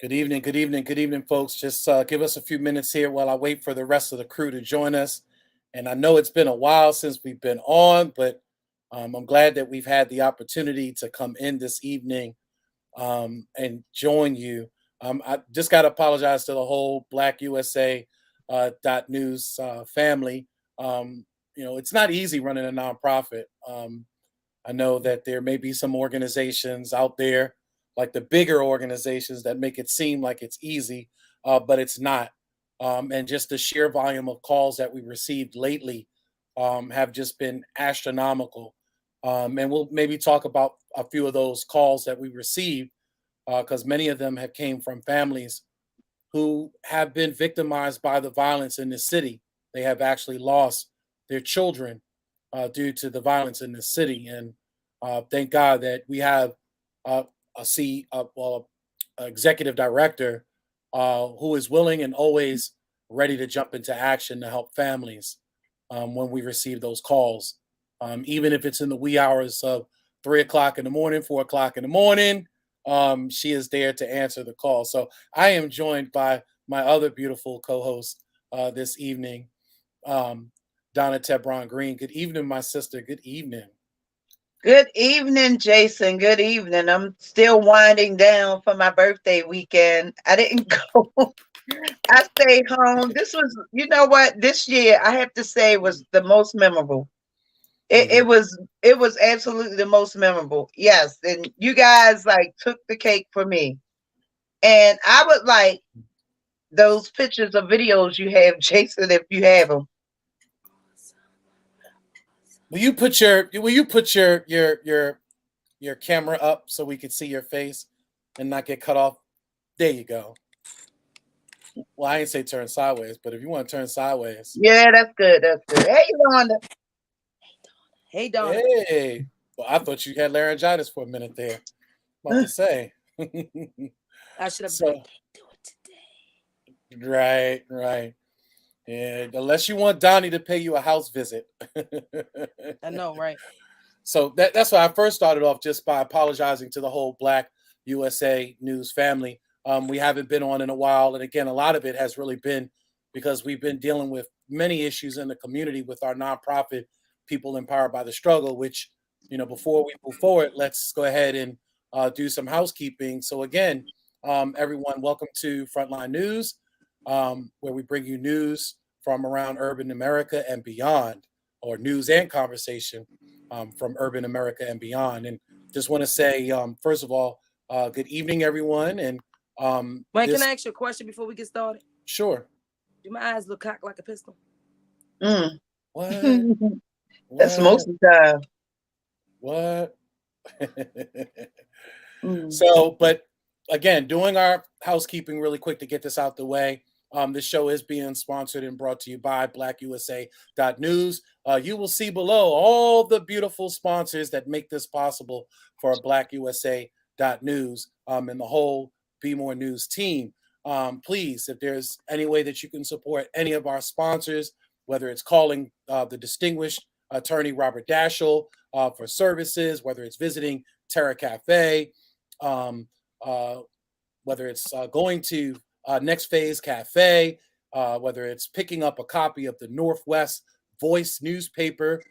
Good evening, good evening, good evening, folks. Just give us a few minutes here while I wait for the rest of the crew to join us. And I know it's been a while since we've been on, but I'm glad that we've had the opportunity to come in this evening and join you. I just got to apologize to the whole Black USA .news family. It's not easy running a nonprofit. I know that there may be some organizations out there, like the bigger organizations, that make it seem like it's easy, but it's not. And just the sheer volume of calls that we received lately have just been astronomical. And we'll maybe talk about a few of those calls that we received, because many of them have came from families who have been victimized by the violence in the city. They have actually lost their children due to the violence in the city. And thank God that we have a executive director who is willing and always ready to jump into action to help families when we receive those calls, even if it's in the wee hours of 3 o'clock in the morning, 4 o'clock in the morning. She is there to answer the call. So I am joined by my other beautiful co-host this evening, Donna Tebron Green. Good evening, my sister. Good evening. Good evening, Jason. Good evening. I'm still winding down for my birthday weekend. I didn't go. I stayed home. This was, you know what? This year I have to say was the most memorable. It, Mhm. it was it was absolutely the most memorable. Yes, and you guys like took the cake for me. And I would like those pictures or videos you have, Jason, if you have them. Will you put your camera up so we can see your face and not get cut off? There you go. Well, I ain't say turn sideways, but if you want to turn sideways, Yeah, that's good. That's good. Hey, Yolanda. Hey, Donna. hey. Well, I thought you had laryngitis for a minute there. About to say. I should have been like, So can't do it today. right, right. Yeah, unless you want Donnie to pay you a house visit. I know, right? So that's why I first started off just by apologizing to the whole Black USA News family. We haven't been on in a while, and again, a lot of it has really been because we've been dealing with many issues in the community with our nonprofit, People Empowered by the Struggle. Which, before we move forward, let's go ahead and do some housekeeping. So again, everyone, welcome to Frontline News, where we bring you news from around urban America and beyond, or news and conversation from urban America and beyond. And just want to say, first of all, good evening, everyone. And Mike, can this, I ask you a question before we get started? sure. Do my eyes look cocked like a pistol? Mm. What? That's most What? of the time. What? Mm. But again, doing our housekeeping really quick to get this out the way. This show is being sponsored and brought to you by BlackUSA.news. You will see below all the beautiful sponsors that make this possible for BlackUSA.news and the whole Be More News team. Please, if there's any way that you can support any of our sponsors, whether it's calling the distinguished attorney Robert Daschle for services, whether it's visiting Terra Cafe, um, uh, whether it's going to Next Phase Cafe, whether it's picking up a copy of the Northwest Voice newspaper,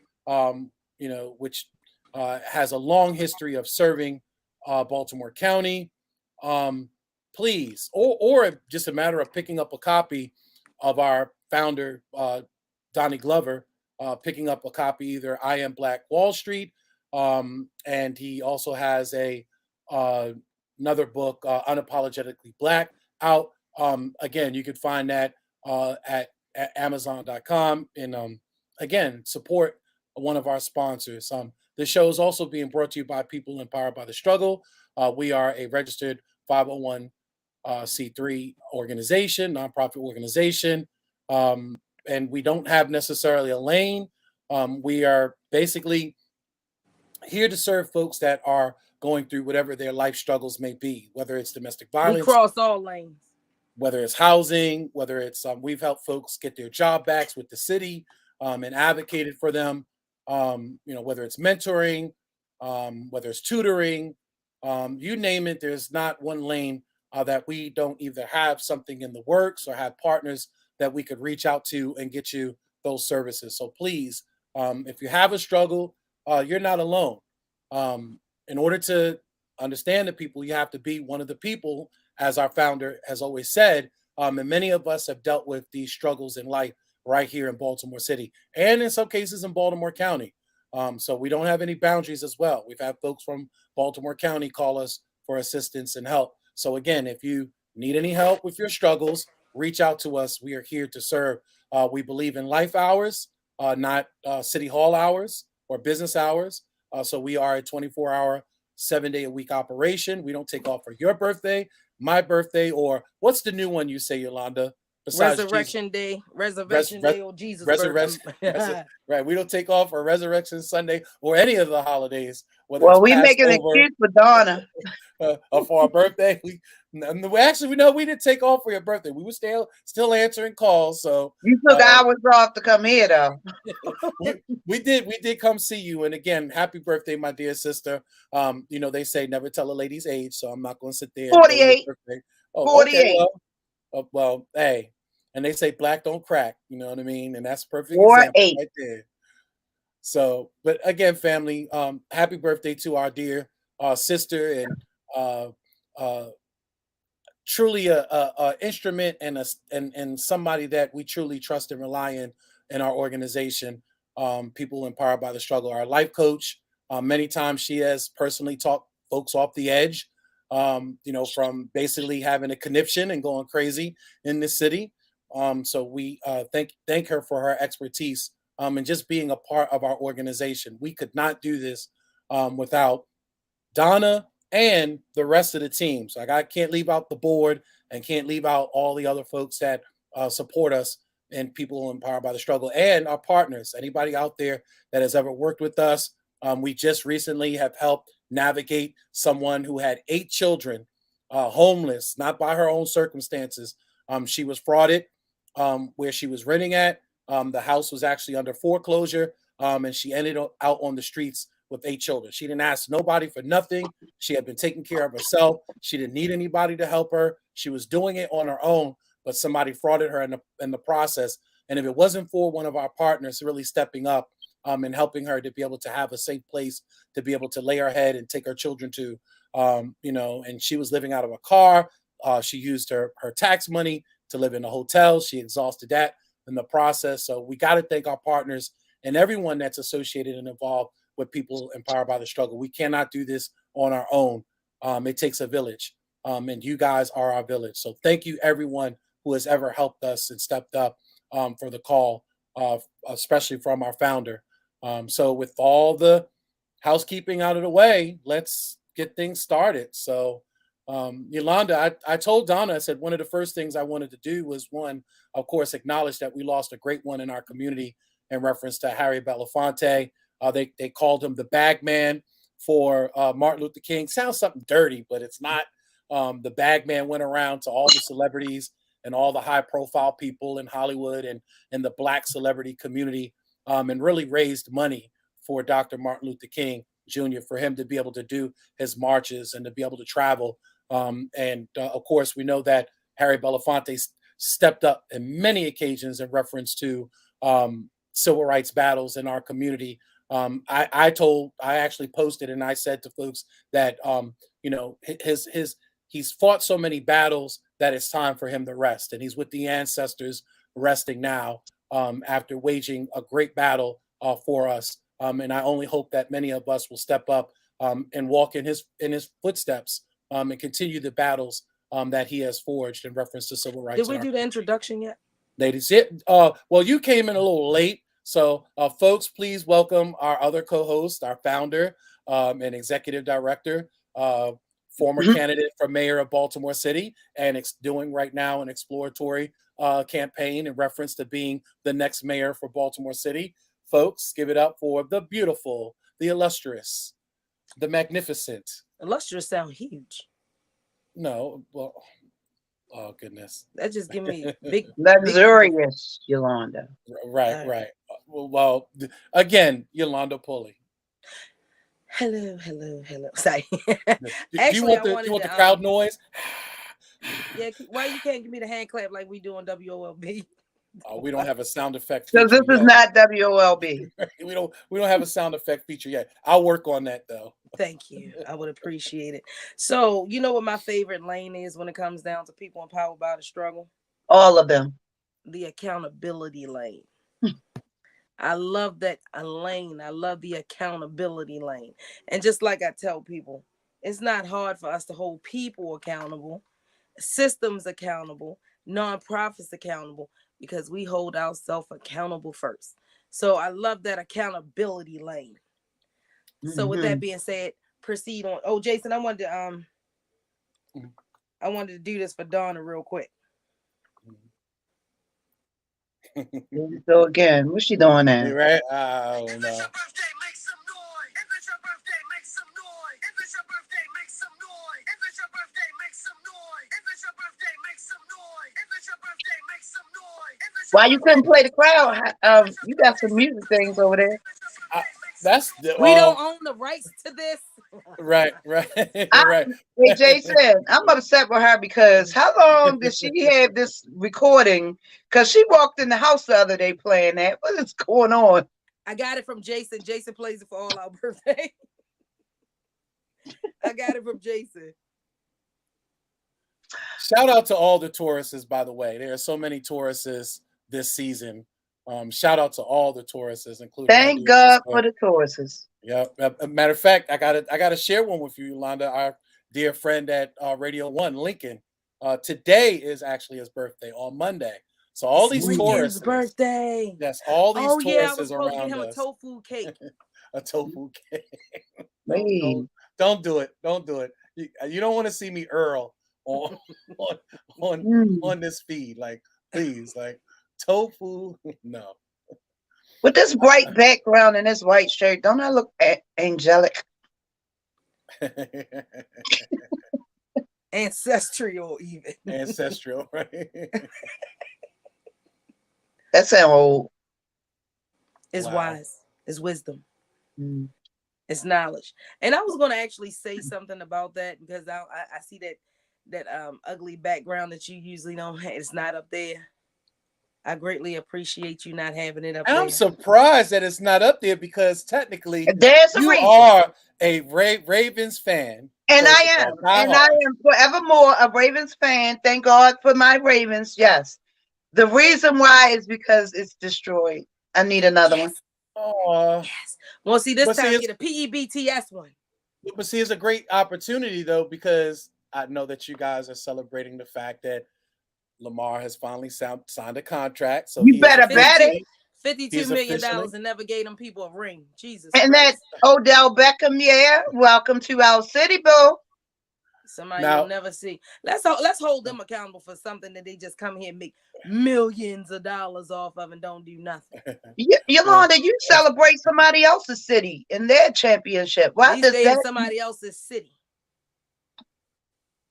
which has a long history of serving Baltimore County. Um, Please, or just a matter of picking up a copy of our founder, Donnie Glover, picking up a copy either I Am Black Wall Street, and he also has uh, another book, Unapologetically Black, out. Again, you can find that at Amazon.com. And again, support one of our sponsors. The show is also being brought to you by People Empowered by the Struggle. We are a registered 501 C3 organization, nonprofit organization. And we don't have necessarily a lane. We are basically here to serve folks that are going through whatever their life struggles may be, whether it's domestic We violence, cross all lanes. whether it's housing, whether it's we've helped folks get their job backs with the city and advocated for them, whether it's mentoring, whether it's tutoring, you name it, there's not one lane that we don't either have something in the works or have partners that we could reach out to and get you those services. So please, if you have a struggle, you're not alone. In order to understand the people, you have to be one of the people, as our founder has always said. And many of us have dealt with these struggles in life right here in Baltimore City, and in some cases in Baltimore County. So we don't have any boundaries as well. We've had folks from Baltimore County call us for assistance and help. So again, if you need any help with your struggles, reach out to us. We are here to serve. We believe in life hours, not city hall hours or business hours. So we are a 24-hour, 7-day-a-week operation. We don't take off for your birthday, my birthday, or what's the new one you say, Yolanda? Besides Resurrection Day, Resurrection Day, or Jesus' birthday. Right. We don't take off for Resurrection Sunday or any of the holidays, whether Well, it's we make an Passover excuse for Donna. or for our birthday. We know we didn't take off for your birthday. We were still answering calls. So You took hours off to come here, though. we did come see you. And again, happy birthday, my dear sister. They say never tell a lady's age, so I'm not going to sit there. 48. Oh, 48. Okay. Well, hey, and they say black don't crack. You know what I mean? And that's a perfect Or example 8. right there. So, but again, family, happy birthday to our dear sister, and truly a instrument and somebody that we truly trust and rely in our organization. People empowered by the struggle. Our life coach. Many times she has personally taught folks off the edge. From basically having a conniption and going crazy in this city. So we thank her for her expertise and just being a part of our organization. We could not do this without Donna and the rest of the teams. Like, I can't leave out the board and can't leave out all the other folks that support us and people empowered by the struggle, and our partners. Anybody out there that has ever worked with us, we just recently have helped navigate someone who had 8 children, homeless, not by her own circumstances. She was frauded where she was renting at. The house was actually under foreclosure, and she ended up out on the streets with 8 children. She didn't ask nobody for nothing. She had been taking care of herself. She didn't need anybody to help her. She was doing it on her own, but somebody frauded her in the process. And if it wasn't for one of our partners really stepping up and helping her to be able to have a safe place to be able to lay her head and take her children to, and she was living out of a car. She used her tax money to live in a hotel. She exhausted that in the process. So we got to thank our partners and everyone that's associated and involved with people empowered by the struggle. We cannot do this on our own. It takes a village, and you guys are our village. So thank you, everyone who has ever helped us and stepped up for the call, especially from our founder. So with all the housekeeping out of the way, let's get things started. So Yolanda, I told Donna, I said one of the first things I wanted to do was, one, of course, acknowledge that we lost a great one in our community in reference to Harry Belafonte. They called him the bag man for Martin Luther King. Sounds something dirty, but it's not. The bag man went around to all the celebrities and all the high profile people in Hollywood and in the Black celebrity community, and really raised money for Dr. Martin Luther King Jr. for him to be able to do his marches and to be able to travel. Of course, we know that Harry Belafonte stepped up in many occasions in reference to civil rights battles in our community. I actually posted and I said to folks that he's fought so many battles that it's time for him to rest, and he's with the ancestors resting now after waging a great battle for us. And I only hope that many of us will step up and walk in his footsteps and continue the battles that he has forged in reference to civil rights. Did we do the introduction yet? Ladies, well, you came in a little late. So, folks, please welcome our other co-host, our founder and executive director, former candidate for mayor of Baltimore City, and doing right now an exploratory campaign in reference to being the next mayor for Baltimore City. Folks, give it up for the beautiful, the illustrious, the magnificent. Illustrious sound huge. No, well, oh goodness. That just give me big luxurious, Yolanda. Right. Well, again, Yolanda Pulley. Hello. Sorry. Do you want the crowd noise? Yeah, why you can't give me the hand clap like we do on WOLB? We don't have a sound effect Because feature this is yet. not WOLB. we don't have a sound effect feature yet. I'll work on that though. Thank you. I would appreciate it. So, you know what my favorite lane is when it comes down to people empowered by the struggle? All of them. The accountability lane. I love that lane. I love the accountability lane. And just like I tell people, it's not hard for us to hold people accountable, systems accountable, nonprofits accountable, because we hold ourselves accountable first. So I love that accountability lane. So with that being said, proceed on. Oh, Jason, I wanted to do this for Donna real quick. So again, what's she doing now? Right? I don't know. Why you couldn't play the crowd? You got some music things over there. We don't own the rights to this. Right. Right. Hey, Jason, I'm upset with her because how long did she have this recording? Because she walked in the house the other day playing that. What is going on? I got it from Jason. Jason plays it for all our birthday. I got it from Jason. Shout out to all the Tauruses, by the way. There are so many Tauruses this season. Shout out to all the Tauruses, including. Thank God for the Tauruses. Yeah. Matter of fact, I gotta share one with you, Yolanda. Our dear friend at Radio 1, Lincoln. Today is actually his birthday on Monday. So all these Tauruses. Birthday. Yes, all these Tauruses I was supposed to around get him us. a tofu cake. A tofu cake. Don't do it. Don't do it. You don't want to see me Earl on this feed. Like, please, like tofu. No. With this bright background and this white shirt, don't I look angelic? Ancestral, even. Ancestral, right? That sounds old. It's wise. It's wisdom. It's knowledge. And I was going to actually say something about that because I see that ugly background that you usually don't have. It's not up there. I greatly appreciate you not having it up there. I'm surprised that it's not up there because technically you are a Ravens fan. And I am forevermore a Ravens fan. Thank God for my Ravens. Yes. The reason why is because it's destroyed. I need another one. Oh, yes. Well, see, this time get a PEBTS one. But see, it's a great opportunity though, because I know that you guys are celebrating the fact that Lamar has finally signed a contract. So you better bet it. $52 million and never gave them people a ring. Jesus and Christ. That Odell Beckham, yeah. Welcome to our city, boo. Somebody you'll never see. Let's hold them accountable for something that they just come here and make millions of dollars off of and don't do nothing. Yolanda, you celebrate somebody else's city in their championship. Why does that somebody else's city?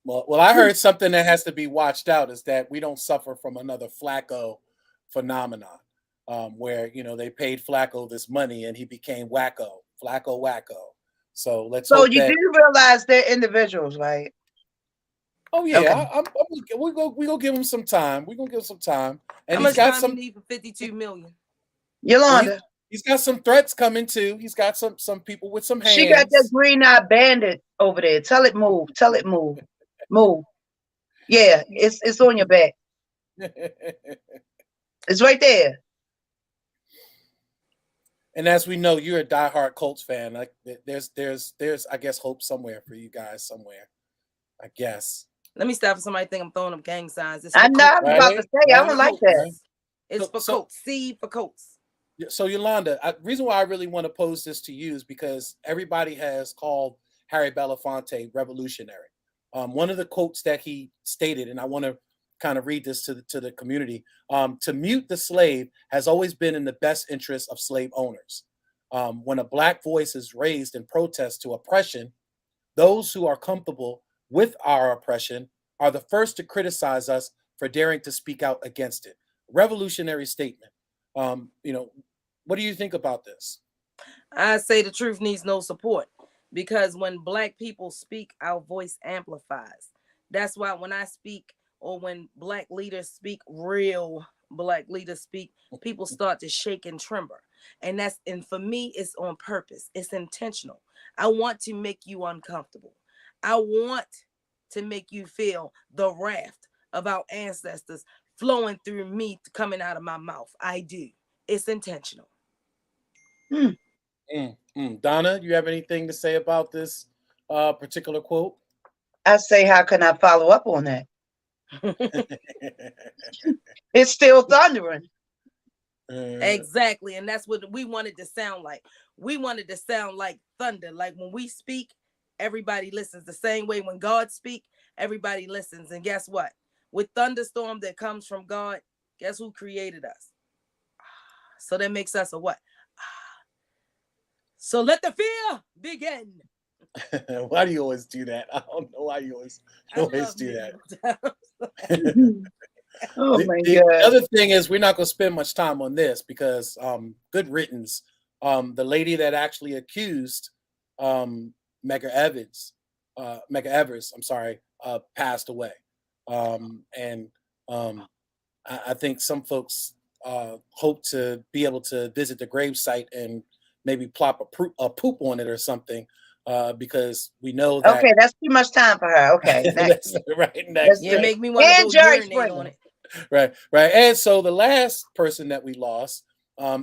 Well, I heard something that has to be watched out is that we don't suffer from another Flacco phenomenon, where they paid Flacco this money and he became Flacco. So let's. So you do realize they're individuals, right? Oh yeah, okay. we go give him some time. We're gonna give him some time. And how much time you need for $52 million? Yolanda. He's got some threats coming too. He's got some people with some hands. She got that green-eyed bandit over there. Tell it move. Tell it move. Move. Yeah, it's on your back. It's right there. And as we know, you're a diehard Colts fan. Like there's I guess hope somewhere for you guys somewhere. I guess. Let me stop for somebody think I'm throwing up gang signs. I know I was about to say I don't like that. It's for Colts. C for Colts. So Yolanda, reason why I really want to pose this to you is because everybody has called Harry Belafonte revolutionary. One of the quotes that he stated, and I want to kind of read this to the community. To mute the slave has always been in the best interest of slave owners. When a Black voice is raised in protest to oppression, those who are comfortable with our oppression are the first to criticize us for daring to speak out against it. Revolutionary statement. What do you think about this? I say the truth needs no support, because when Black people speak, our voice amplifies. That's why when I speak, or when Black leaders speak, real Black leaders speak, people start to shake and tremble. And for me, it's on purpose. It's intentional. I want to make you uncomfortable. I want to make you feel the wrath of our ancestors flowing through me, coming out of my mouth. I do. It's intentional. Donna, you have anything to say about this particular quote? I say, how can I follow up on that? It's still thundering. Exactly. And that's what we wanted to sound like. We wanted to sound like thunder. Like when we speak, everybody listens. The same way when God speak, everybody listens. And guess what? With thunderstorm that comes from God, guess who created us? So that makes us a what? So let the fear begin. Why do you always do that? I don't know why you always do that. Oh my The God. other thing is, we're not going to spend much time on this because good riddance. The lady that actually accused Medgar Evers, I'm sorry, passed away. And I think some folks hope to be able to visit the gravesite and maybe plop a poop on it or something, because we know that. Okay, that's too much time for her. Okay, next. Right, next. Yeah, make me want to go Jerry urinate Springer. on it. Right. And so the last person that we lost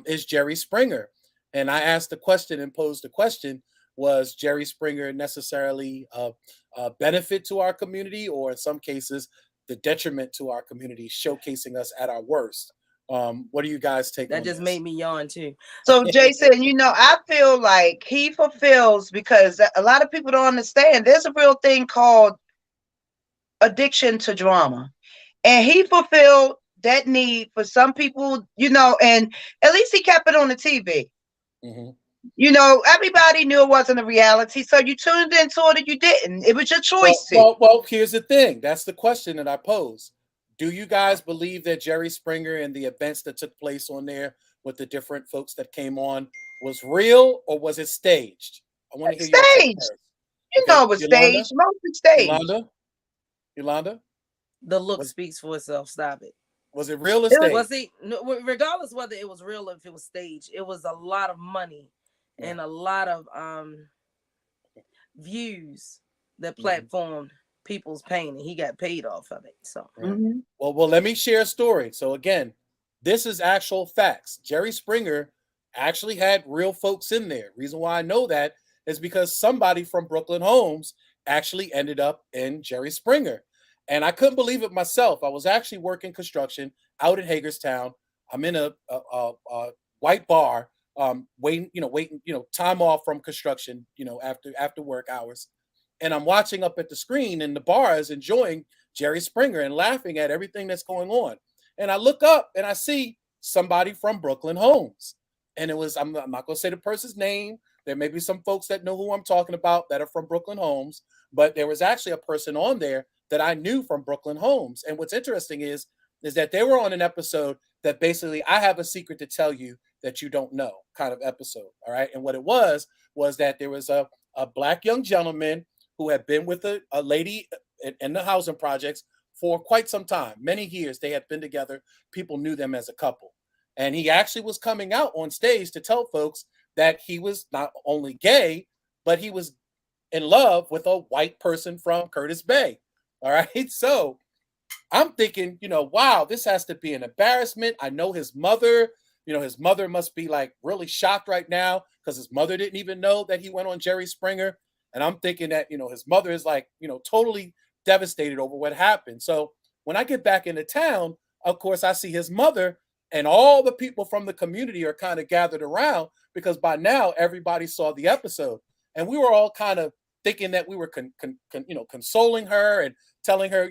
is Jerry Springer. And I asked the question and posed the question: was Jerry Springer necessarily a benefit to our community, or in some cases, the detriment to our community, showcasing us at our worst? What do you guys take on That just this? made me yawn too. So, Jason, I feel like he fulfills, because a lot of people don't understand, there's a real thing called addiction to drama. And he fulfilled that need for some people, and at least he kept it on the TV. Mhm. Everybody knew it wasn't a reality. So you tuned into it or you didn't. It was your choice. Well, here's the thing. That's the question that I pose. Do you guys believe that Jerry Springer and the events that took place on there with the different folks that came on was real, or was it staged? I want to hear your take Staged. first. You know it was staged. Mostly staged. Yolanda? The look speaks for itself. Stop it. Was it real or staged? Regardless whether it was real or if it was staged, it was a lot of money and a lot of views that platformed people's pain, and he got paid off of it. So well, let me share a story. So again, this is actual facts. Jerry Springer actually had real folks in there. Reason why I know that is because somebody from Brooklyn Homes actually ended up in Jerry Springer. And I couldn't believe it myself. I was actually working construction out in Hagerstown. I'm in a white bar, waiting, time off from construction, after work hours. And I'm watching up at the screen in the bars, enjoying Jerry Springer and laughing at everything that's going on. And I look up and I see somebody from Brooklyn Homes. And it was, I'm not going to say the person's name. There may be some folks that know who I'm talking about that are from Brooklyn Homes, but there was actually a person on there that I knew from Brooklyn Homes. And what's interesting is that they were on an episode that basically, I have a secret to tell you that you don't know kind of episode. All right. And what it was that there was a Black young gentleman who had been with a lady in the housing projects for quite some time, many years. They had been together. People knew them as a couple. And he actually was coming out on stage to tell folks that he was not only gay, but he was in love with a white person from Curtis Bay. All right. So I'm thinking, wow, this has to be an embarrassment. I know his mother, his mother must be like really shocked right now because his mother didn't even know that he went on Jerry Springer. And I'm thinking that, his mother is like, totally devastated over what happened. So when I get back into town, of course, I see his mother and all the people from the community are kind of gathered around because by now everybody saw the episode. And we were all kind of thinking that we were consoling her and telling her,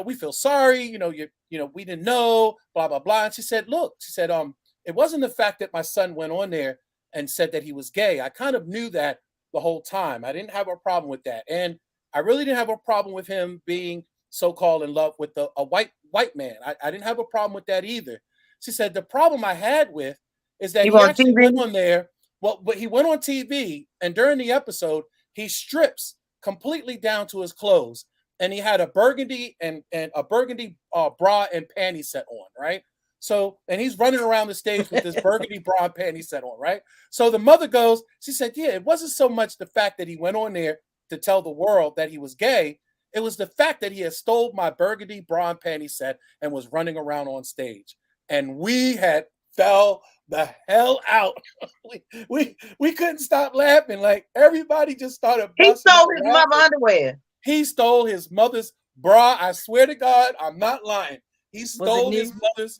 we feel sorry, we didn't know, blah, blah, blah. And she said, it wasn't the fact that my son went on there and said that he was gay. I kind of knew that the whole time. I didn't have a problem with that. And I really didn't have a problem with him being so-called in love with a white man. I didn't have a problem with that either. She said, the problem I had with is that he actually went on there. Well, but he went on TV, and during the episode, he strips completely down to his clothes. and he had a burgundy and a burgundy bra and panty set on, right? So, and he's running around the stage with this burgundy bra and panty set on, right? So the mother goes, she said, yeah, it wasn't so much the fact that he went on there to tell the world that he was gay. It was the fact that he had stole my burgundy bra and panty set and was running around on stage. And we had fell the hell out. we couldn't stop laughing. Like everybody just started He busting stole out his laughing. mother underwear. He stole his mother's bra. I swear to God, I'm not lying. He stole his mother's,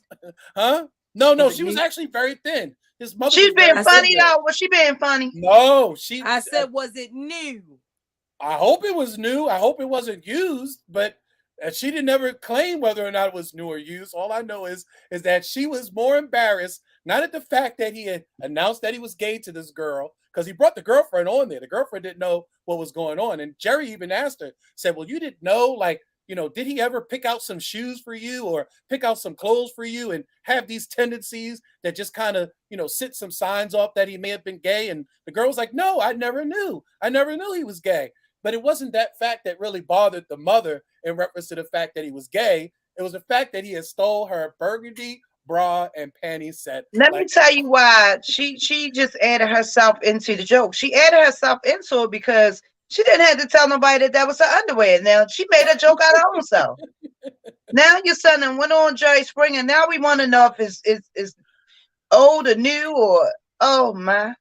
huh? No, she was actually very thin. His mother. She's being funny though. Was she being funny? No, I said, was it new? I hope it was new. I hope it wasn't used, but she didn't ever claim whether or not it was new or used. All I know is that she was more embarrassed, not at the fact that he had announced that he was gay to this girl, because he brought the girlfriend on there. The girlfriend didn't know what was going on. And Jerry even asked her, said, well, you didn't know, like, you know, did he ever pick out some shoes for you or pick out some clothes for you and have these tendencies that just kind of, you know, sit some signs off that he may have been gay? And the girl was like, no, I never knew. I never knew he was gay. But it wasn't that fact that really bothered the mother in reference to the fact that he was gay. It was the fact that he had stole her burgundy bra and panty set. Let me tell you why she just added herself into the joke. She added herself into it because she didn't have to tell nobody that was her underwear. Now she made a joke out of her own self. Now your son and went on Jerry Springer. Now we want to know if it's old or new or oh my.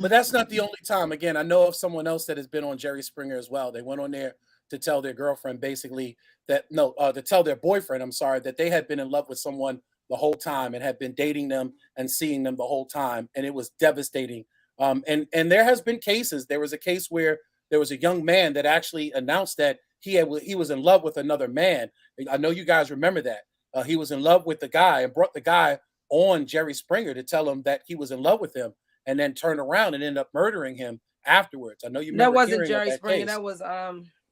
But that's not the only time. Again, I know of someone else that has been on Jerry Springer as well. They went on there to tell their girlfriend basically that to tell their boyfriend, I'm sorry, that they had been in love with someone the whole time and had been dating them and seeing them the whole time. And it was devastating. And there has been cases. There was a case where there was a young man that actually announced that he was in love with another man. I know you guys remember that. He was in love with the guy and brought the guy on Jerry Springer to tell him that he was in love with him, and then turned around and ended up murdering him afterwards. I know you remember. That wasn't Jerry Springer. Case.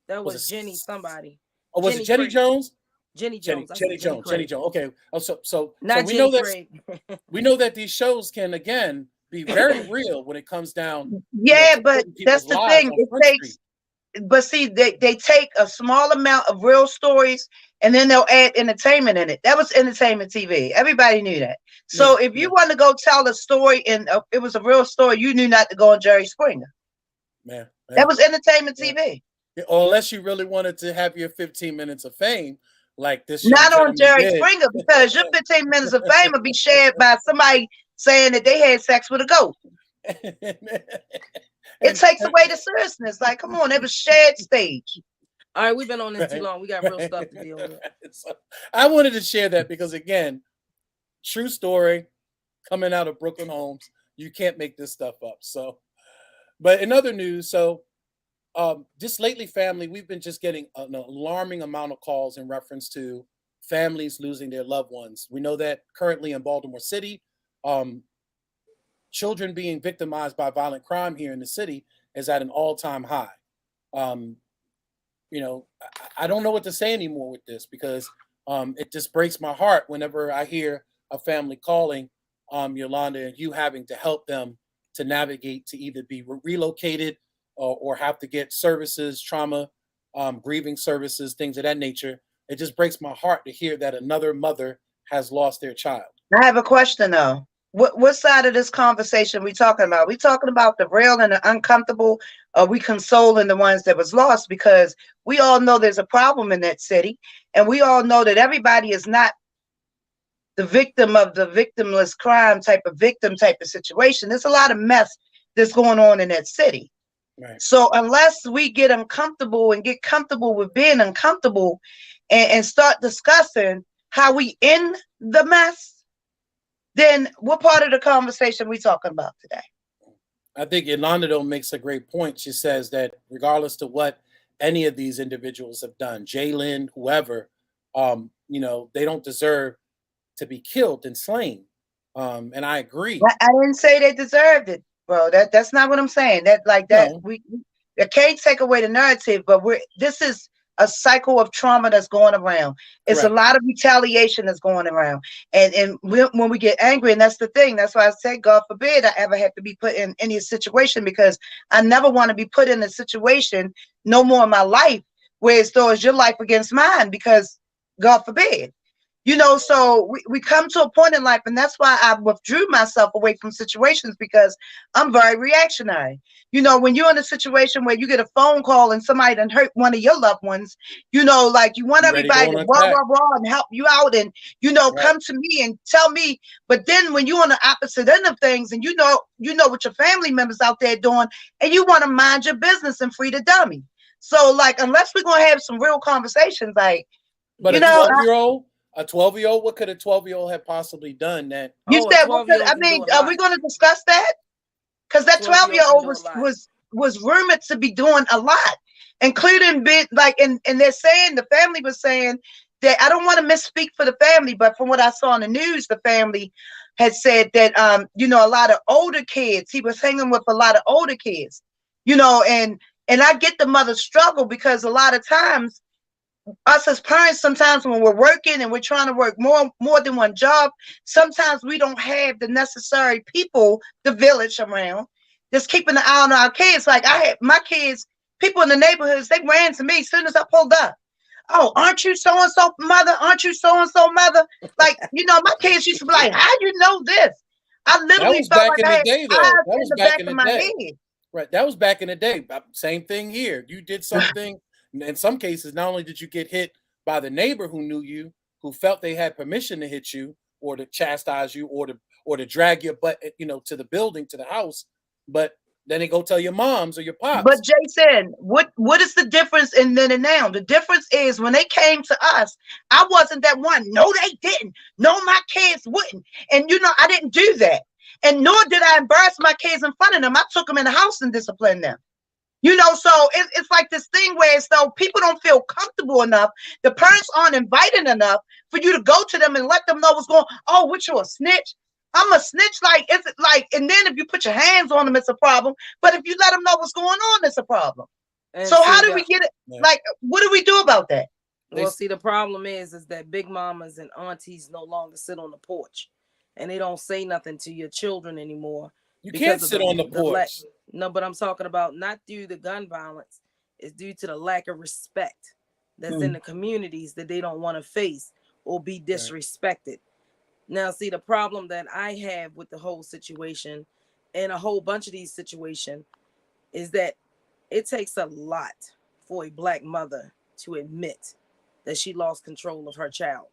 That was Jenny somebody. Oh, was it Jenny Jones? Jenny Jones. Jenny Jones. Okay. Oh, so not we Jenny know that we know that these shows can again be very real when it comes down. Yeah, but that's the thing. It takes. But see, they take a small amount of real stories and then they'll add entertainment in it. That was entertainment TV. Everybody knew that. So if you want to go tell a story and it was a real story, you knew not to go on Jerry Springer. Man. That was entertainment TV. Or unless you really wanted to have your 15 minutes of fame, like this. Not on Jerry Springer, because your 15 minutes of fame will be shared by somebody saying that they had sex with a goat. It takes away the seriousness. Like, come on, it was shared stage. All right, we've been on this too long. We got real stuff to deal with. So I wanted to share that because, again, true story coming out of Brooklyn Homes. You can't make this stuff up. So, but in other news, so just lately, family, we've been just getting an alarming amount of calls in reference to families losing their loved ones. We know that currently in Baltimore City, children being victimized by violent crime here in the city is at an all-time high. You know, I don't know what to say anymore with this because it just breaks my heart whenever I hear a family calling Yolanda and you having to help them to navigate to either be relocated or have to get services, trauma, grieving services, things of that nature. It just breaks my heart to hear that another mother has lost their child. I have a question though. What side of this conversation are we talking about? We talking about the real and the uncomfortable? Or are we consoling the ones that was lost? Because we all know there's a problem in that city. And we all know that everybody is not the victim of the victimless crime type of situation. There's a lot of mess that's going on in that city. Right. So unless we get uncomfortable and get comfortable with being uncomfortable and start discussing how we end the mess, then what part of the conversation we talking about today? I think Yolanda though makes a great point. She says that regardless to what any of these individuals have done, Jalen, whoever, you know, they don't deserve to be killed and slain. And I agree. I didn't say they deserved it, bro. That's not what I'm saying. That like that no. we can't take away the narrative, but this is a cycle of trauma that's going around. It's Correct. A lot of retaliation that's going around. And when we get angry, and that's the thing, that's why I said, God forbid I ever have to be put in any situation, because I never want to be put in a situation no more in my life where it stores your life against mine, because God forbid. So we come to a point in life, and that's why I withdrew myself away from situations, because I'm very reactionary. When you're in a situation where you get a phone call and somebody done hurt one of your loved ones, like you want You ready to go everybody on to attack. and help you out, and come to me and tell me. But then when you're on the opposite end of things, and you know what your family members out there doing, and you want to mind your business and free the dummy. So like, unless we're gonna have some real conversations, like, But a 12-year-old, what could a 12-year-old have possibly done that? You said, what could, I mean, are we going to discuss that? Because that 12-year-old was rumored to be doing a lot, including and they're saying, the family was saying that, I don't want to misspeak for the family, but from what I saw on the news, the family had said that a lot of older kids, he was hanging with a lot of older kids, and I get the mother's struggle, because a lot of times us as parents, sometimes when we're working and we're trying to work more than one job, sometimes we don't have the necessary people, the village around, just keeping an eye on our kids. Like, I had my kids, people in the neighborhoods, they ran to me as soon as I pulled up. Oh, aren't you so-and-so mother? Aren't you so-and-so mother? Like, my kids used to be like, how you know this? I literally felt like I had eyes in the back of my head. Right. That was back in the day. Same thing here. You did something. In some cases, not only did you get hit by the neighbor who knew you, who felt they had permission to hit you or to chastise you or to drag your butt, to the building, to the house, but then they go tell your moms or your pops. But Jason, what is the difference in then and now? The difference is, when they came to us, I wasn't that one. No, they didn't. No, my kids wouldn't. And I didn't do that. And nor did I embarrass my kids in front of them. I took them in the house and disciplined them. So it's like this thing where it's though people don't feel comfortable enough. The parents aren't invited enough for you to go to them and let them know what's going on. Oh, what, you a snitch? I'm a snitch. Like, is it like, and then if you put your hands on them, it's a problem. But if you let them know what's going on, it's a problem. And so how do we get it? Yeah. Like, what do we do about that? Well, see, the problem is that big mamas and aunties no longer sit on the porch, and they don't say nothing to your children anymore. You can't sit on the porch. No, but I'm talking about not due to gun violence. It's due to the lack of respect that's in the communities that they don't want to face or be disrespected. Right. Now, see, the problem that I have with the whole situation and a whole bunch of these situations is that it takes a lot for a Black mother to admit that she lost control of her child.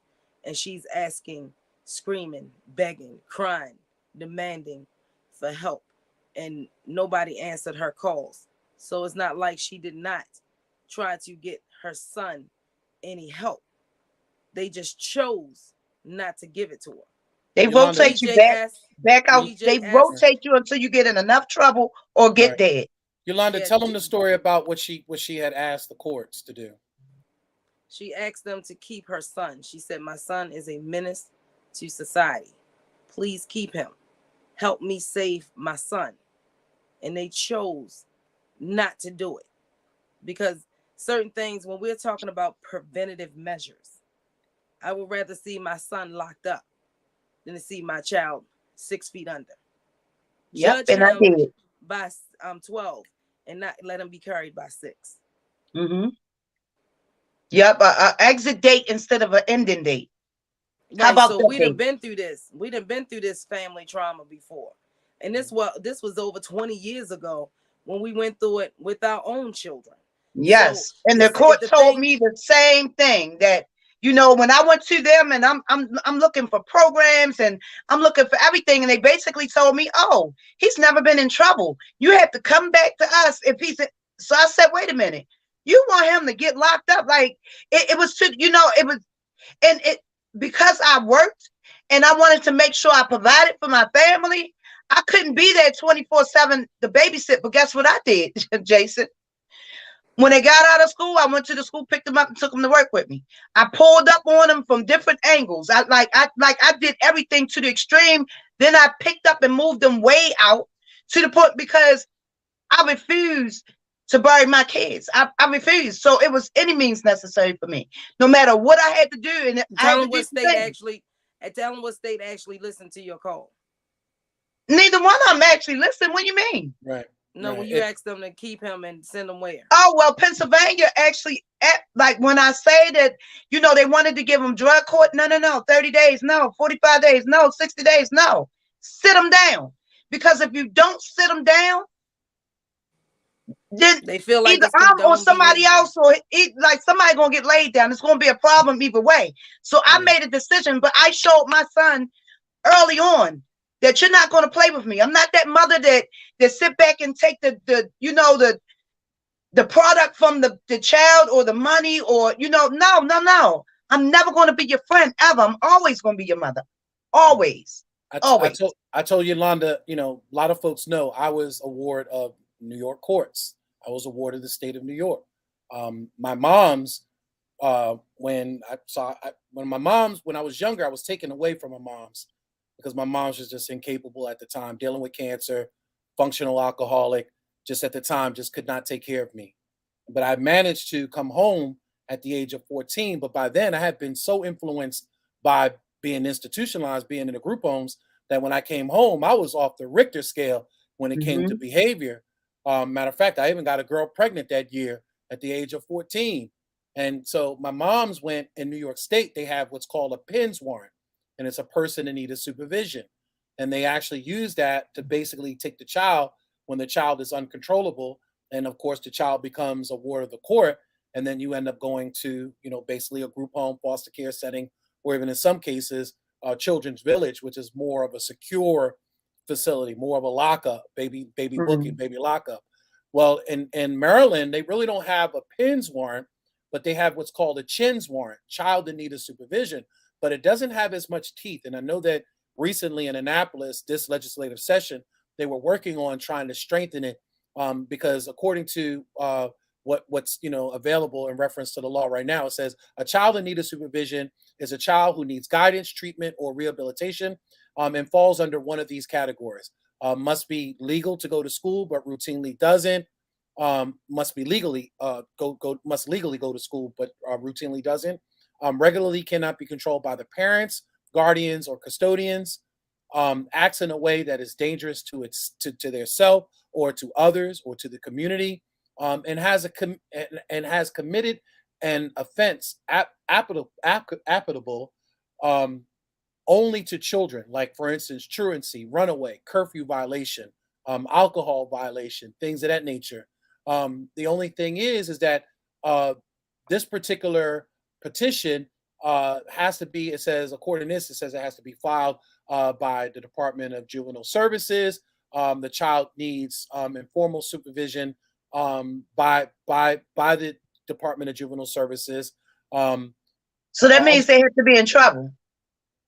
And she's asking, screaming, begging, crying, demanding for help. And nobody answered her calls. So it's not like she did not try to get her son any help. They just chose not to give it to her. They rotate you back out. They rotate you until you get in enough trouble or get dead. Yolanda, tell them the story about what she had asked the courts to do. She asked them to keep her son. She said, my son is a menace to society. Please keep him. Help me save my son. And they chose not to do it, because certain things, when we're talking about preventative measures, I would rather see my son locked up than to see my child 6 feet under. Yep, and I did. By 12 and not let him be carried by 6. Mm-hmm. Yep, exit date instead of an ending date. Right, how about so we'd have been through this. We'd have been through this family trauma before. And this was over 20 years ago when we went through it with our own children. Yes. So and the court told me the same thing, that, when I went to them and I'm looking for programs and I'm looking for everything. And they basically told me, oh, he's never been in trouble. You have to come back to us if he's in. So I said, wait a minute. You want him to get locked up? Like it was to, it was, and it, because I worked and I wanted to make sure I provided for my family, I couldn't be there 24/7 to babysit. But guess what I did, Jason? When they got out of school, I went to the school, picked them up, and took them to work with me. I pulled up on them from different angles. I did everything to the extreme. Then I picked up and moved them way out to the point, because I refused to bury my kids. I refused. So it was any means necessary for me, no matter what I had to do. And tell them what state actually listened to your call. Neither one of them actually listened. What do you mean? Right. No, when you ask them to keep him and send him where? Oh, well, Pennsylvania actually, like when I say that, they wanted to give him drug court. No, 30 days. No, 45 days. No, 60 days. No, sit him down. Because if you don't sit him down, then they feel like either it's I'm or condoned somebody behavior. else, or like somebody going to get laid down. It's going to be a problem either way. So I made a decision, but I showed my son early on that you're not going to play with me. I'm not that mother that sit back and take the product from the child or the money or no. I'm never going to be your friend ever. I'm always going to be your mother. Always. Always. I told Yolanda, a lot of folks know I was a ward of New York courts. I was a ward of the state of New York. My mom's when I was younger, I was taken away from my mom's because my mom was just incapable at the time, dealing with cancer, functional alcoholic, just at the time, just could not take care of me. But I managed to come home at the age of 14. But by then I had been so influenced by being institutionalized, being in the group homes, that when I came home, I was off the Richter scale when it came to behavior. Matter of fact, I even got a girl pregnant that year at the age of 14. And so my mom's went in New York State, they have what's called a PINS warrant, and it's a person in need of supervision. And they actually use that to basically take the child when the child is uncontrollable. And of course, the child becomes a ward of the court. And then you end up going to, basically a group home, foster care setting, or even in some cases, children's village, which is more of a secure facility, more of a lockup, baby booking, baby lockup. Well, in Maryland, they really don't have a PINS warrant, but they have what's called a CHINS warrant, child in need of supervision, but it doesn't have as much teeth. And I know that recently in Annapolis, this legislative session, they were working on trying to strengthen it because according to what's available in reference to the law right now, it says a child in need of supervision is a child who needs guidance, treatment, or rehabilitation, and falls under one of these categories. Must be legal to go to school, but routinely doesn't. Must legally go to school, but routinely doesn't. Regularly cannot be controlled by the parents, guardians, or custodians. Acts in a way that is dangerous to their self or to others or to the community, and has committed an offense applicable only to children, like for instance, truancy, runaway, curfew violation, alcohol violation, things of that nature. The only thing is that this particular petition has to be, it says, according to this, it says it has to be filed by the Department of Juvenile Services. The child needs informal supervision by the Department of Juvenile Services. So that means they have to be in trouble.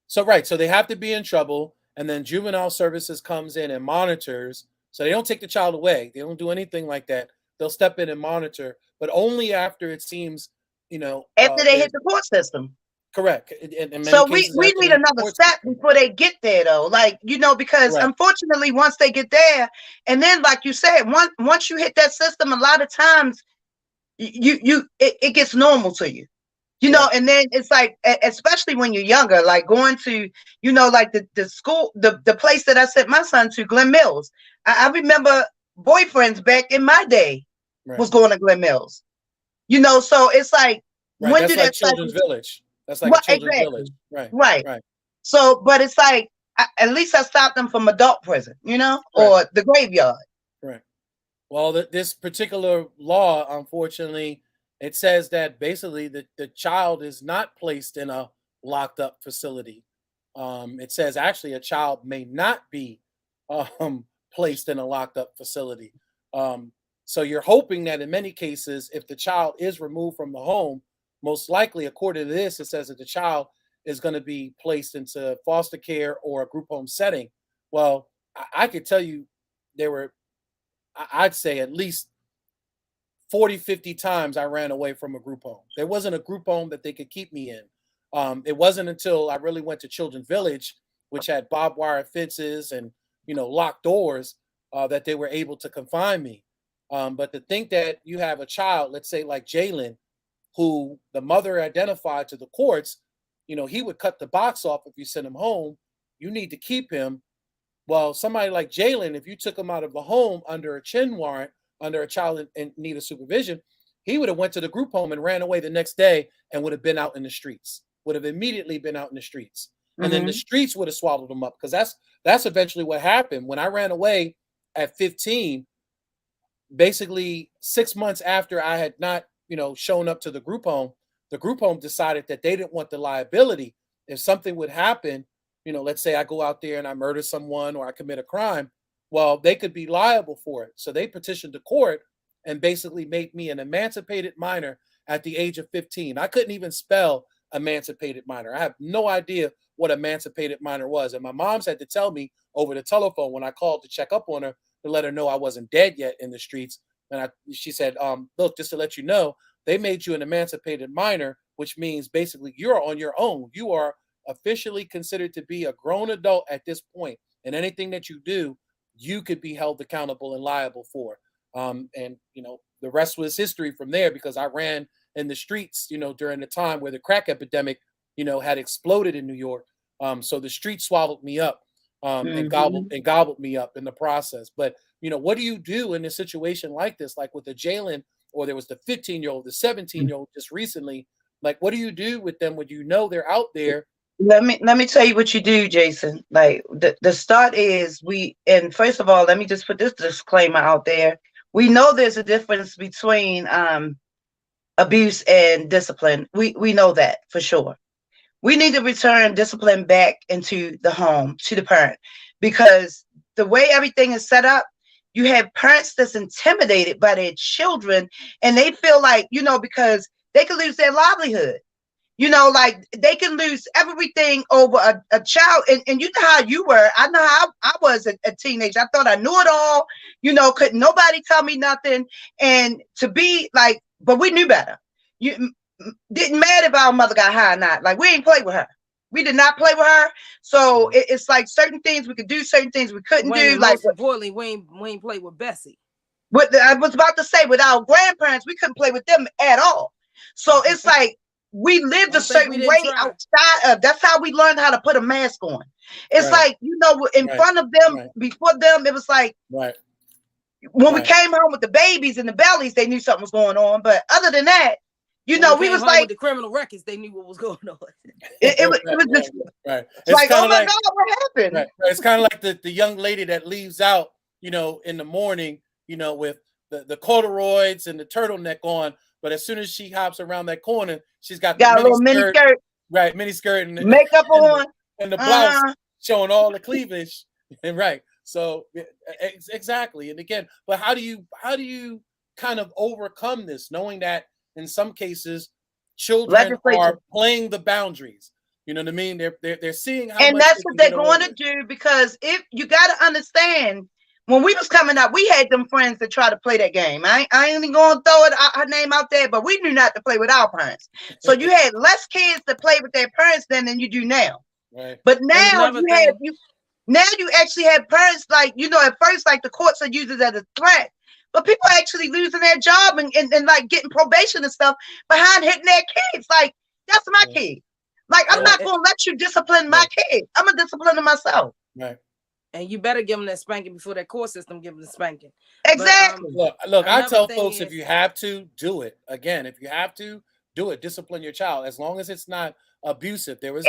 So they have to be in trouble, and then Juvenile Services comes in and monitors. So they don't take the child away. They don't do anything like that. They'll step in and monitor, but only after it seems, after they hit the court system. Correct. In many so cases, we need another step before they get there, though. Like, because unfortunately, once they get there, and then like you said, once you hit that system, a lot of times it gets normal to you. And then it's like, especially when you're younger, like going to, like the school, the place that I sent my son to, Glen Mills. I remember boyfriends back in my day was going to Glen Mills. So it's like, when that's do like that children's cycle? village. That's like a children's village. Right. So, but it's like, at least I stopped them from adult prison, or the graveyard. Right. Well, this particular law, unfortunately, it says that basically the child is not placed in a locked up facility. It says actually a child may not be placed in a locked up facility. So you're hoping that in many cases, if the child is removed from the home, most likely, according to this, it says that the child is going to be placed into foster care or a group home setting. Well, I could tell you I'd say at least 40, 50 times I ran away from a group home. There wasn't a group home that they could keep me in. It wasn't until I really went to Children's Village, which had barbed wire fences and, locked doors, that they were able to confine me. But to think that you have a child, let's say like Jalen, who the mother identified to the courts, he would cut the box off if you send him home. You need to keep him. Well, somebody like Jalen, if you took him out of a home under a chin warrant, under a child in need of supervision, he would have went to the group home and ran away the next day and would have been out in the streets, would have immediately been out in the streets. And then the streets would have swallowed him up, because that's eventually what happened. When I ran away at 15, basically 6 months after I had not, shown up to the group home decided that they didn't want the liability. If something would happen, let's say I go out there and I murder someone or I commit a crime, well, they could be liable for it. So they petitioned the court and basically made me an emancipated minor at the age of 15. I couldn't even spell emancipated minor. I have no idea what emancipated minor was. And my mom's had to tell me over the telephone when I called to check up on her to let her know I wasn't dead yet in the streets. And she said, look, just to let you know, they made you an emancipated minor, which means basically you're on your own. You are officially considered to be a grown adult at this point. And anything that you do, you could be held accountable and liable for. And the rest was history from there, because I ran in the streets, during the time where the crack epidemic, had exploded in New York. So the streets swallowed me up, and gobbled me up in the process. But what do you do in a situation like this, like with the Jalen, or there was the 15-year-old, the 17-year-old just recently? Like, what do you do with them when they're out there? Let me tell you what you do, Jason. Like the start is and first of all, let me just put this disclaimer out there. We know there's a difference between abuse and discipline. We know that for sure. We need to return discipline back into the home to the parent, because the way everything is set up, you have parents that's intimidated by their children, and they feel like, because they could lose their livelihood. Like they can lose everything over a child. And you know how you were. I know how I was a teenager. I thought I knew it all. Couldn't nobody tell me nothing. And to be like, but we knew better. You didn't matter if our mother got high or not. Like, we ain't play with her. We did not play with her. So it's like certain things we could do, certain things we couldn't do. Like, most importantly, we ain't play with Bessie. I was about to say, with our grandparents, we couldn't play with them at all. So it's like, we lived a certain way outside of. That's how we learned how to put a mask on. It's like, in front of them, before them, it was like, when we came home with the babies and the bellies, they knew something was going on. But other than that, we was like, with the criminal records, they knew what was going on. It was just like, oh my God, what happened? Right. It's kind of like the young lady that leaves out, in the morning, with the corduroys and the turtleneck on. But as soon as she hops around that corner, she's got a little mini skirt. Right, mini skirt and makeup on. And the blouse showing all the cleavage. And right. So exactly. And again, but how do you kind of overcome this, knowing that in some cases children are playing the boundaries? You know what I mean? They're seeing how and much that's what they're going to do, because if you got to understand, when we was coming up, we had them friends that try to play that game. I ain't even going to throw her name out there, but we knew not to play with our parents. So you had less kids that play with their parents than you do now. Right. But now you actually have parents, like, at first, like, the courts are used as a threat, but people are actually losing their job and like getting probation and stuff behind hitting their kids. Like, that's my kid. Like, I'm not going to let you discipline my kid. I'm going to discipline them myself. Right. And you better give them that spanking before that court system give them the spanking. Exactly. But, look, I tell folks, if you have to, do it. Again, if you have to, do it. Discipline your child, as long as it's not abusive. There was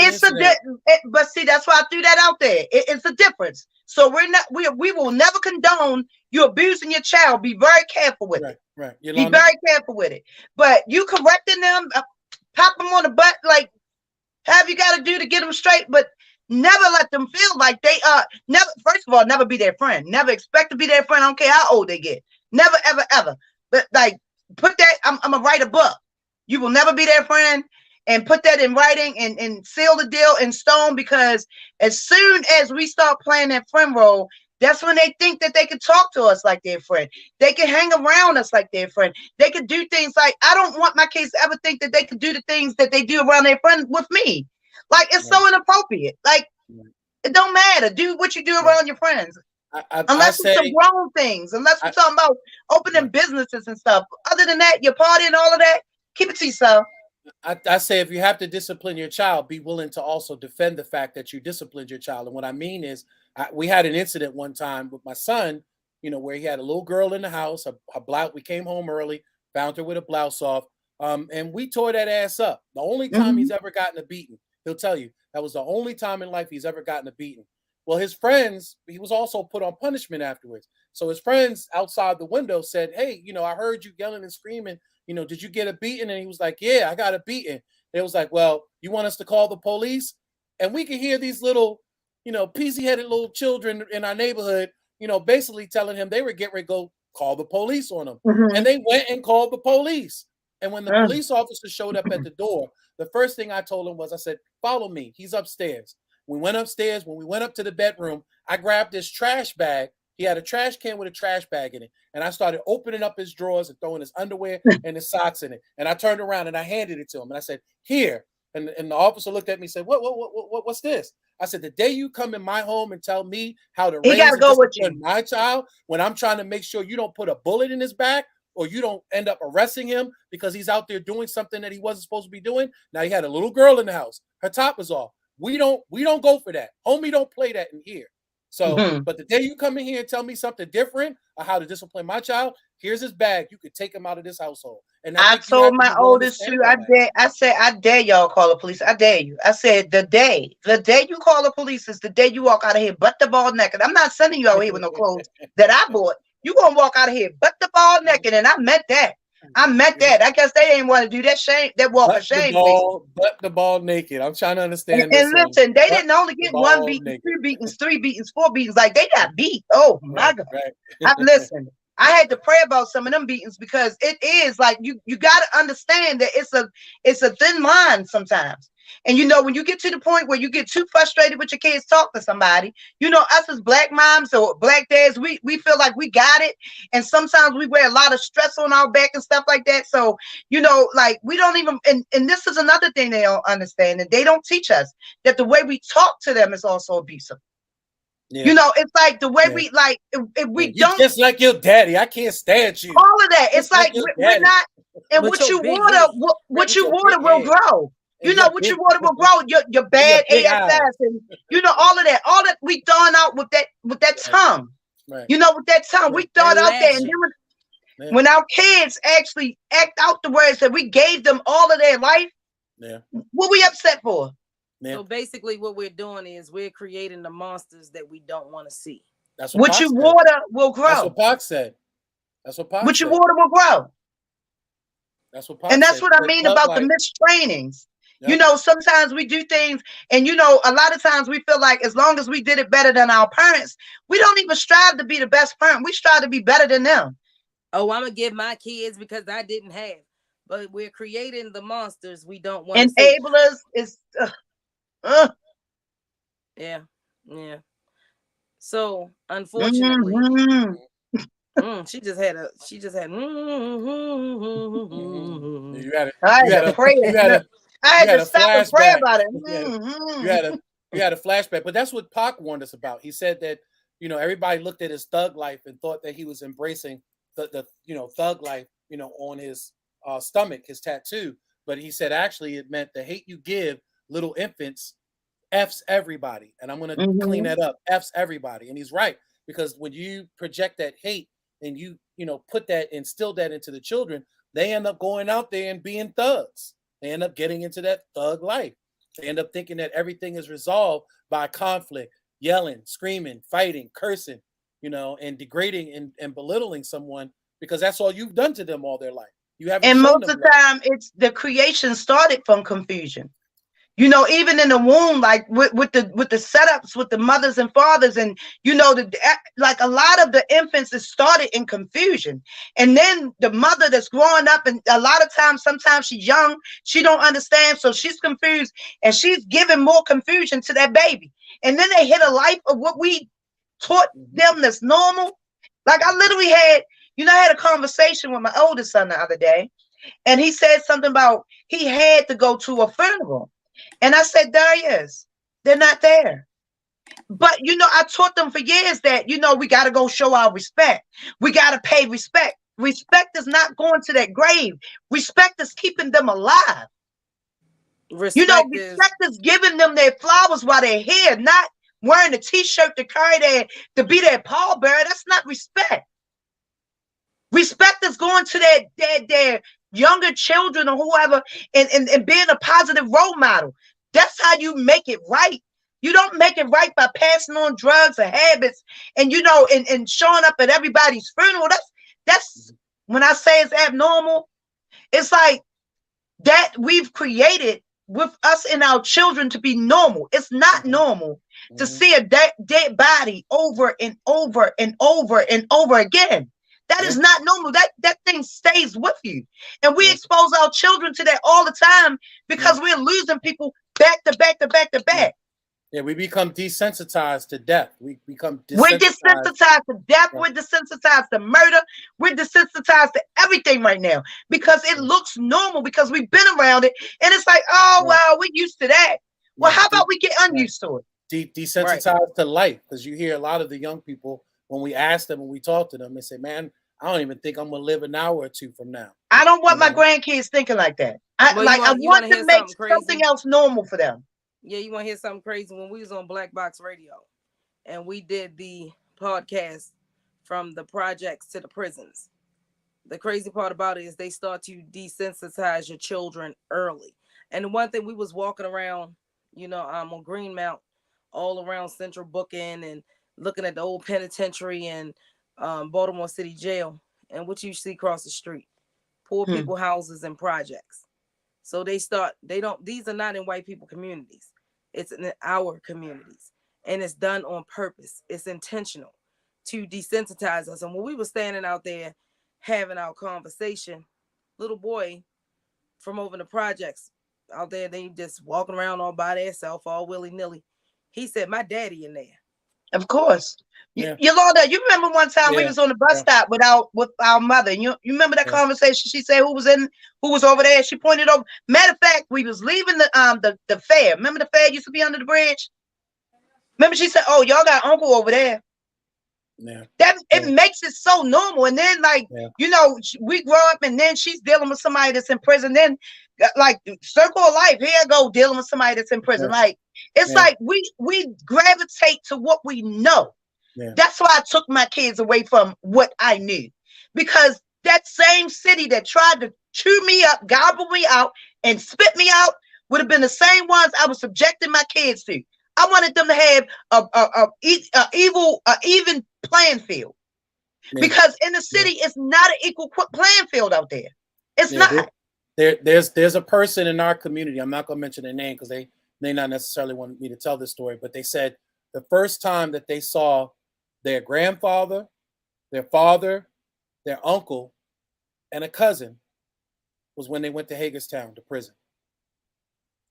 but see, that's why I threw that out there. It's a difference. So we will never condone you abusing your child. Be very careful with it. Right. Be very careful with it. But you correcting them, pop them on the butt, like, have you got to do to get them straight, but never let them feel like they are first of all, never be their friend. Never expect to be their friend. I don't care how old they get. Never, ever, ever. But like, put that, I'm gonna write a book. You will never be their friend, and put that in writing and seal the deal in stone, because as soon as we start playing that friend role, that's when they think that they can talk to us like their friend. They can hang around us like their friend. They can do things like, I don't want my kids to ever think that they can do the things that they do around their friend with me. Like, it's so inappropriate. Like, it don't matter. Do what you do around your friends. Unless it's some grown things. Unless we're talking about opening businesses and stuff. Other than that, your party and all of that, keep it to yourself. I say, if you have to discipline your child, be willing to also defend the fact that you disciplined your child. And what I mean is, We had an incident one time with my son, where he had a little girl in the house, a blouse. We came home early, found her with a blouse off, and we tore that ass up. The only time Mhm. he's ever gotten a beating, he'll tell you that was the only time in life he's ever gotten a beating. Well, his friends, he was also put on punishment afterwards. So his friends outside the window said, "Hey, I heard you yelling and screaming. Did you get a beating?" And he was like, "Yeah, I got a beating." It was like, "Well, you want us to call the police?" And we could hear these little, peasy-headed little children in our neighborhood, basically telling him they were getting ready to go call the police on him. And Mhm. they went and called the police. And when the Mm. police officer showed up at the door, the first thing I told him was, I said, "Follow me. He's upstairs." We went upstairs. When we went up to the bedroom, I grabbed this trash bag. He had a trash can with a trash bag in it. And I started opening up his drawers and throwing his underwear and his socks in it. And I turned around and I handed it to him. And I said, "Here." And the officer looked at me and said, what's this? I said, "The day you come in my home and tell me how to He got raise to and go with you. discipline my child, when I'm trying to make sure you don't put a bullet in his back or you don't end up arresting him because he's out there doing something that he wasn't supposed to be doing." Now he had a little girl in the house. Her top was off. We don't go for that. Homie don't play that in here. So, Mhm. but the day you come in here and tell me something different or how to discipline my child, here's his bag. You could take him out of this household. And I I think you have told to my be willing to oldest stand too. on that. I said, I dare y'all call the police. I dare you. I said, the day you call the police is the day you walk out of here, butt the ball naked. I'm not sending you out here with no clothes that I bought. You gonna walk out of here, butt the ball naked, and I meant that. I meant that. I guess they ain't want to do that shame, that walk of shame, Jason. Butt the ball naked. I'm trying to understand And this one. listen, they Butt didn't only the get one ball beating, naked. two beatings, three beatings, four beatings. Like they got beat. Oh my Right, God. right. Listen, I had to pray about some of them beatings because it is like you got to understand that it's a thin line sometimes. And when you get to the point where you get too frustrated with your kids, talk to somebody. Us as black moms or black dads, we feel like we got it, and sometimes we wear a lot of stress on our back and stuff like that. So like we don't even. And this is another thing they don't understand, and they don't teach us that the way we talk to them is also abusive. Yeah, It's like the way yeah, we like if yeah. we You don't just like your daddy. I can't stand you. all of that. It's Just like like your we're daddy. not, and With your big head. Right what with you your water big will head grow. and your What you big water will grow. Your and your bad big eyes. ASS and all of that. All that we throwing out with that Right, tongue. right. With that tongue, Yeah, we throw That it out there. And then lashing. yeah, when our kids actually act out the words that we gave them all of their life, yeah, what we upset for? yeah. So basically, what we're doing is we're creating the monsters that we don't want to see. That's what What Pac you said. water will That's grow. what Pac said. That's what Pac What you said. water will grow. That's what And Pac that's said. what I Said mean thug about the life. mistrainings. Yep. Sometimes we do things, and a lot of times we feel like as long as we did it better than our parents, we don't even strive to be the best parent. We strive to be better than them. Oh, I'm gonna give my kids because I didn't have. But we're creating the monsters we don't want to see. Enablers is uh, Yeah, yeah. So unfortunately, mhm. she just had. You had a I had you had to a pray. you had a I you had had to a stop and pray flashback. about it. You had a you had a flashback. But that's what Pac warned us about. He said that everybody looked at his thug life and thought that he was embracing the thug life on his stomach, his tattoo. But he said actually it meant the hate you give little infants F's everybody. And I'm going to clean Mhm. that up. F's everybody. And he's right. Because when you project that hate and put that, instill that into the children, they end up going out there and being thugs. They end up getting into that thug life. They end up thinking that everything is resolved by conflict, yelling, screaming, fighting, cursing, and degrading and belittling someone because that's all you've done to them all their life. You haven't And shown most them of the love. time, it's the creation started from confusion. Even in the womb, like with the setups with the mothers and fathers, and like a lot of the infants is started in confusion, and then the mother that's growing up, and a lot of times, sometimes she's young, she don't understand, so she's confused, and she's giving more confusion to that baby, and then they hit a life of what we taught them that's normal. Like I literally had, I had a conversation with my oldest son the other day, and he said something about he had to go to a funeral. And I said, Darius, they're not there. But, I taught them for years that, we got to go show our respect. We got to pay respect. Respect is not going to that grave. Respect is keeping them alive. Respect is Respect is giving them their flowers while they're here, not wearing a t-shirt to carry to be their pallbearer. That's not respect. Respect is going to their younger children or whoever, and being a positive role model. That's how you make it right. You don't make it right by passing on drugs or habits and and showing up at everybody's funeral. That's when I say it's abnormal, it's like that we've created with us and our children to be normal. It's not normal to see a dead body over and over and over and over again. That is not normal. That thing stays with you. And we expose our children to that all the time because we're losing people back to back to back to back. Yeah, we become desensitized to death. We become desensitized. We're desensitized to death. We're desensitized to murder. We're desensitized to everything right now because it looks normal because we've been around it. And it's like, oh, well, we're used to that. Well, how about we get unused to it? Desensitized to life, because you hear a lot of the young people, when we ask them, when we talk to them, they say, man, I don't even think I'm going to live an hour or two from now. I don't want my grandkids thinking like that. I want to make something else normal for them. Yeah, you want to hear something crazy? When we was on Black Box Radio and we did the podcast from the projects to the prisons, the crazy part about it is they start to desensitize your children early. And the one thing, we was walking around, on Greenmount, all around Central Booking and looking at the old penitentiary and Baltimore City Jail, and what you see across the street, poor people houses and projects. So these are not in white people communities. It's in our communities. And it's done on purpose. It's intentional to desensitize us. And when we were standing out there having our conversation, little boy from over in the projects out there, they just walking around all by themselves, all willy-nilly. He said, my daddy in there. Of course. Yolanda, you remember one time we was on the bus stop with our mother. You remember that conversation? She said who was over there. She pointed over. Matter of fact, we was leaving the fair. Remember the fair used to be under the bridge? Remember she said, oh, y'all got uncle over there. Yeah. It makes it so normal. And then we grow up and then she's dealing with somebody that's in prison. Then like circle of life, here I go dealing with somebody that's in prison. Like it's like we gravitate to what we know. That's why I took my kids away from what I knew, because that same city that tried to chew me up, gobble me out, and spit me out would have been the same ones I was subjecting my kids to. I wanted them to have a even playing field, because in the city it's not an equal playing field out there. It's not. There's a person in our community. I'm not going to mention their name because they may not necessarily want me to tell this story, but they said the first time that they saw their grandfather, their father, their uncle, and a cousin was when they went to Hagerstown, to prison.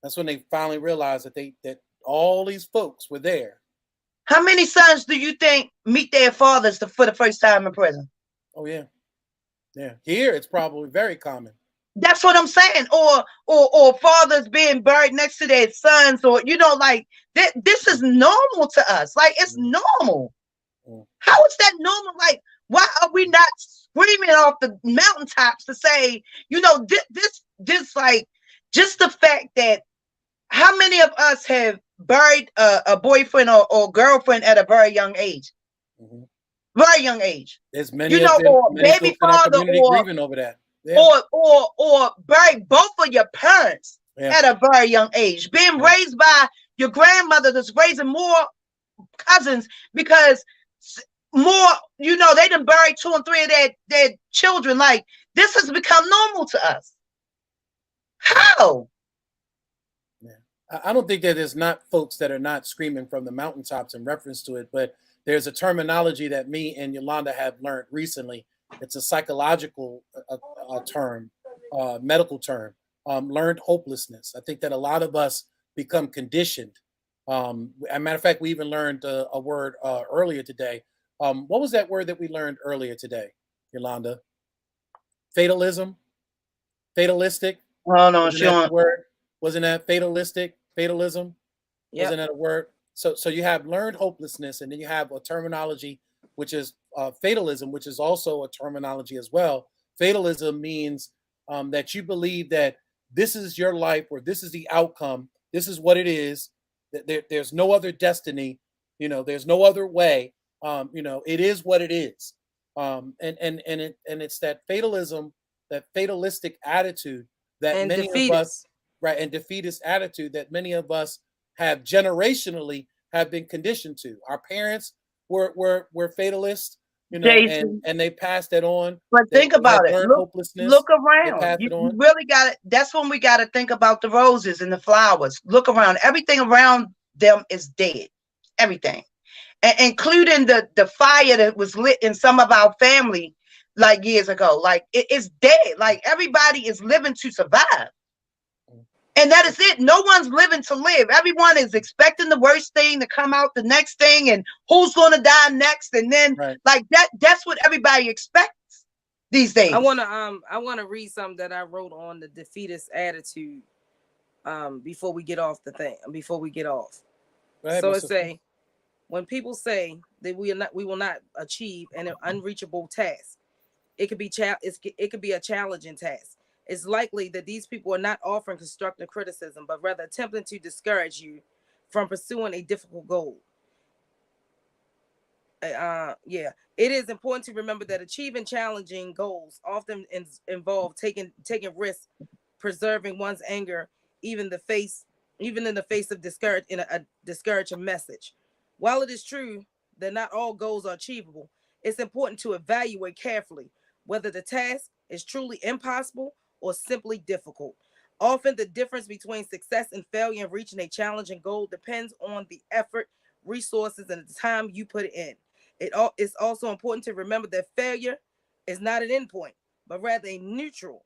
That's when they finally realized that all these folks were there. How many sons do you think meet their fathers for the first time in prison? Oh yeah. Here it's probably very common. That's what I'm saying. Or fathers being buried next to their sons, or this is normal to us. Like it's normal. How is that normal? Like, why are we not screaming off the mountaintops to say, this like just the fact that how many of us have buried a boyfriend or girlfriend at a very young age? Very young age. There's many or baby father, or grieving over that. Or bury both of your parents at a very young age, being raised by your grandmother that's raising more cousins, because more, they done buried 2 and 3 of their children. Like, this has become normal to us. How? I don't think that there's not folks that are not screaming from the mountaintops in reference to it, but there's a terminology that me and Yolanda have learned recently. It's a psychological term, medical term, learned hopelessness. I think that a lot of us become conditioned. As a matter of fact, we even learned a word earlier today. What was that word that we learned earlier today, Yolanda? Fatalism? Fatalistic? Oh, no, sure. Word? Wasn't that fatalistic? Fatalism? Yep. Wasn't that a word? So you have learned hopelessness, and then you have a terminology which is fatalism, which is also a terminology as well. Fatalism means that you believe that this is your life, or this is the outcome, this is what it is, that there's no other destiny There's no other way. It is what it is. And it's that fatalism, that fatalistic attitude that And many of us, defeatist. right, and defeatist attitude that many of us have generationally have been conditioned to. Our parents were fatalists, and Jason. they passed it on. But They think had about it. learned Look hopelessness. They around. passed You it on. really got it. That's when we got to think about the roses and the flowers. Look around. Everything around them is dead. Everything, including the fire that was lit in some of our family like years ago. Like it's dead. Like everybody is living to survive. And that is it. No one's living to live. Everyone is expecting the worst thing to come out, the next thing, and who's going to die next. And then Right. like that's what everybody expects these days. I wanna read something that I wrote on the defeatist attitude before we get off the thing. Before we get off. Go ahead, So it Mr. say, when people say that we will not achieve an unreachable task, it could be it could be a challenging task. It's likely that these people are not offering constructive criticism, but rather attempting to discourage you from pursuing a difficult goal. Yeah, it is important to remember that achieving challenging goals often involve taking risks, preserving one's anger, even the face, even in the face of a discouraging message. While it is true that not all goals are achievable, it's important to evaluate carefully whether the task is truly impossible or simply difficult. Often, the difference between success and failure in reaching a challenging goal depends on the effort, resources, and the time you put in. It's also important to remember that failure is not an endpoint, but rather a natural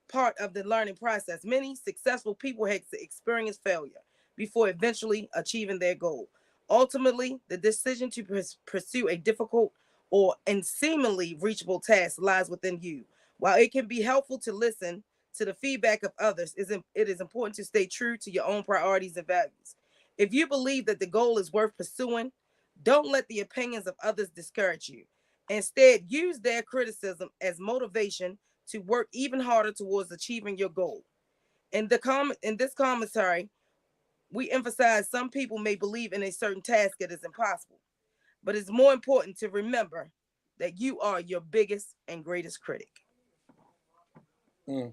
part of the learning process. Many successful people have experienced failure before eventually achieving their goal. Ultimately, the decision to pursue a difficult or seemingly reachable task lies within you. While it can be helpful to listen to the feedback of others, it is important to stay true to your own priorities and values. If you believe that the goal is worth pursuing, don't let the opinions of others discourage you. Instead, use their criticism as motivation to work even harder towards achieving your goal. In this commentary, we emphasize some people may believe in a certain task that is impossible, but it's more important to remember that you are your biggest and greatest critic. Mm.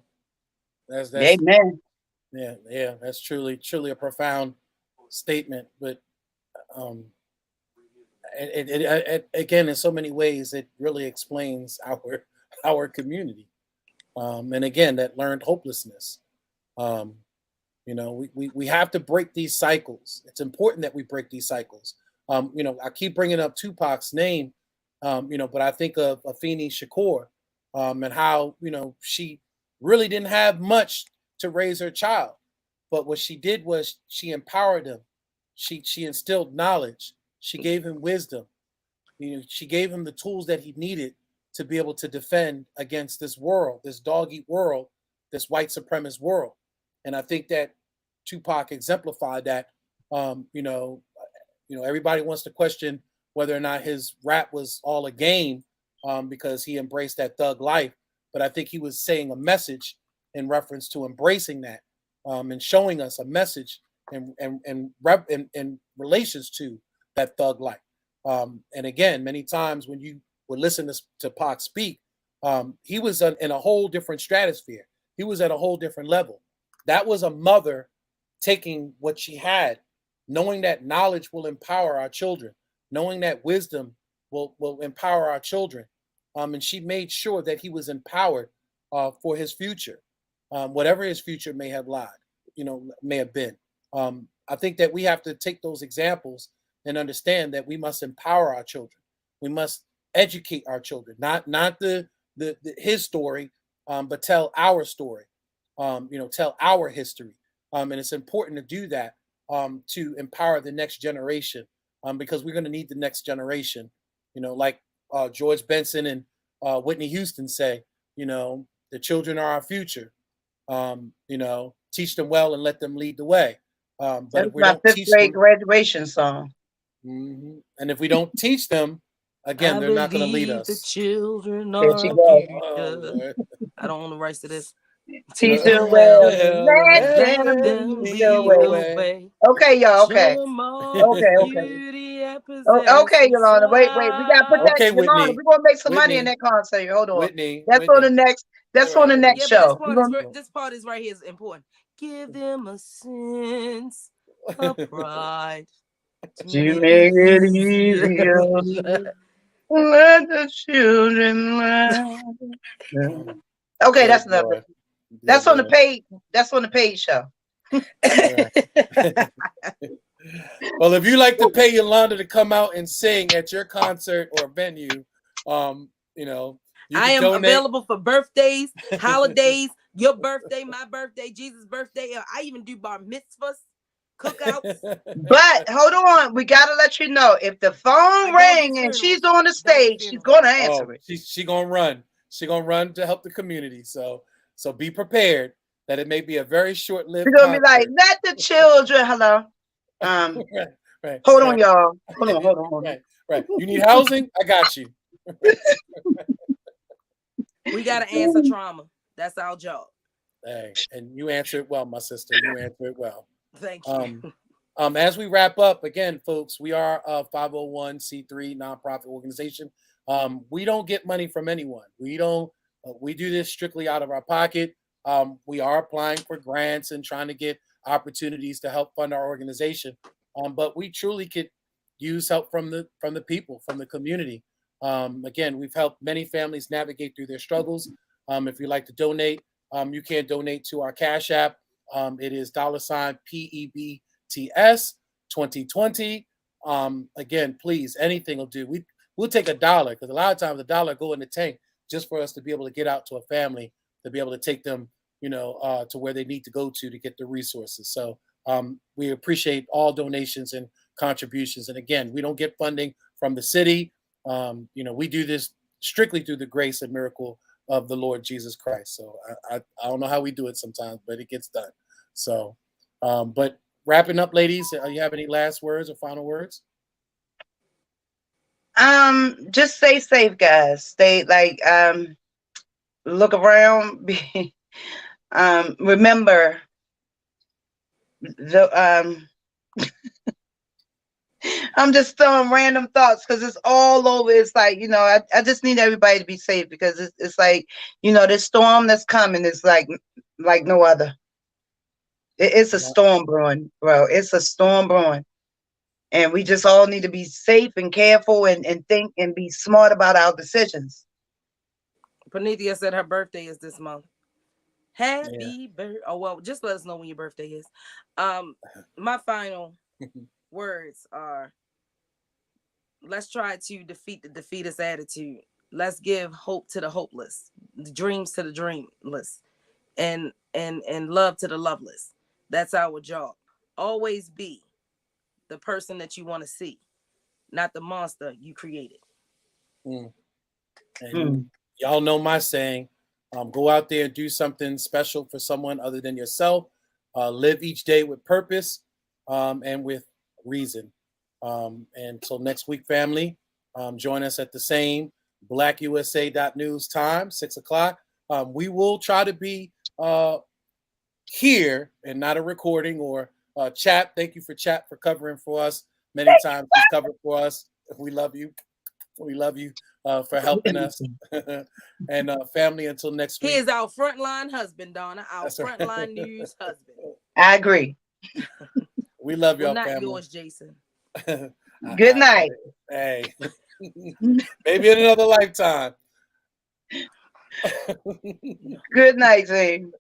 That's Amen. yeah. That's truly a profound statement. But um, again, in so many ways, it really explains our community. And again, that learned hopelessness. Um, we have to break these cycles. It's important that we break these cycles. I keep bringing up Tupac's name, but I think of Afeni Shakur, and how she really didn't have much to raise her child, but what she did was she empowered him. She instilled knowledge. She gave him wisdom. She gave him the tools that he needed to be able to defend against this world, this dog eat world, this white supremacist world. And I think that Tupac exemplified that. Everybody wants to question whether or not his rap was all a game, because he embraced that thug life. But I think he was saying a message in reference to embracing that, and showing us a message in relations to that thug life. And again, many times when you would listen to Pac speak, he was in a whole different stratosphere. He was at a whole different level. That was a mother taking what she had, knowing that knowledge will empower our children, knowing that wisdom will empower our children. And she made sure that he was empowered for his future, whatever his future may have lied, may have been. I think that we have to take those examples and understand that we must empower our children. We must educate our children, not his story, but tell our story. Tell our history, and it's important to do that, to empower the next generation, because we're going to need the next generation. Like George Benson and Whitney Houston say, the children are our future. Teach them well and let them lead the way. But That's if we my don't fifth teach grade them, graduation song. and if we don't teach them, again, I they're not going to lead believe the us. children There are she our goes. Oh, future. Lord. I don't own the rights to this. Teach them them well. well. Let Let them them lead lead the the way. way. Okay, y'all. Show Okay. them all the Okay. Okay. beauty that Okay, possesses Yolanda. Wait. We gotta put that, Okay, Yolanda. Whitney. We're gonna make some money in Whitney. that concert. Hold on. Whitney. That's on the Whitney. next. That's All on right. the next Yeah, but show. We're gonna this part is right here is important. Give them a sense of pride to to make it make it easier. easier. Let the children learn. Okay, Good that's enough. Lord. Good That's on the Lord. paid. That's on the paid show. All right. Well, if you like to pay Yolanda to come out and sing at your concert or venue, you know, you I can am donate. available for birthdays, holidays, your birthday, my birthday, Jesus' birthday. I even do bar mitzvahs, cookouts. But hold on, we gotta let you know if the phone Don't do ring and she's funerals. on the Don't do stage, she's funerals. gonna answer Oh, it. she gonna run. She gonna run to help the community. So be prepared that it may be a very She's short-lived gonna be like, concert. let the children. Hello. Right. Hold on, y'all. Hold on. Right. You need housing? I got you. We got to answer trauma. That's our job. Hey, and you answered well, my sister. You answered well. Thank you. As we wrap up, again, folks, we are a 501c3 nonprofit organization. We don't get money from anyone. We don't. We do this strictly out of our pocket. We are applying for grants and trying to get opportunities to help fund our organization. But we truly could use help from the people, from the community. Again, we've helped many families navigate through their struggles. If you'd like to donate, you can donate to our Cash App. It is $PEBTS 2020. Again, please, anything will do. We'll take $1 because a lot of times $1 go in the tank just for us to be able to get out to a family, to be able to take them, to where they need to go to get the resources. So we appreciate all donations and contributions. And again, we don't get funding from the city. We do this strictly through the grace and miracle of the Lord Jesus Christ. So I don't know how we do it sometimes, but it gets done. So, but wrapping up, ladies, you have any last words or final words? Just stay safe, guys. Stay look around. Remember the I'm just throwing random thoughts because it's all over. It's like, I just need everybody to be safe because it's like, this storm that's coming is like no other. It's a storm brewing, bro. It's a storm brewing. And we just all need to be safe and careful and think and be smart about our decisions. Panithia said her birthday is this month. Happy birthday. Oh, well, just let us know when your birthday is. My final words are, let's try to defeat the defeatist attitude. Let's give hope to the hopeless, the dreams to the dreamless, and love to the loveless. That's our job. Always be the person that you want to see, not the monster you created. And y'all know my saying, go out there and do something special for someone other than yourself. Live each day with purpose and with reason. And until next week, family, join us at the same blackusa.news time, 6:00. We will try to be here and not a recording or chat. Thank you for chat for covering for us. Many times he's covered for us. We love you. We love you for helping us. And family, until next week. He is our frontline husband, Donna. Our That's right. frontline news husband. I agree. We love y'all, not family. yours, Jason. Good night. Hey, maybe in another lifetime. Good night, Zane.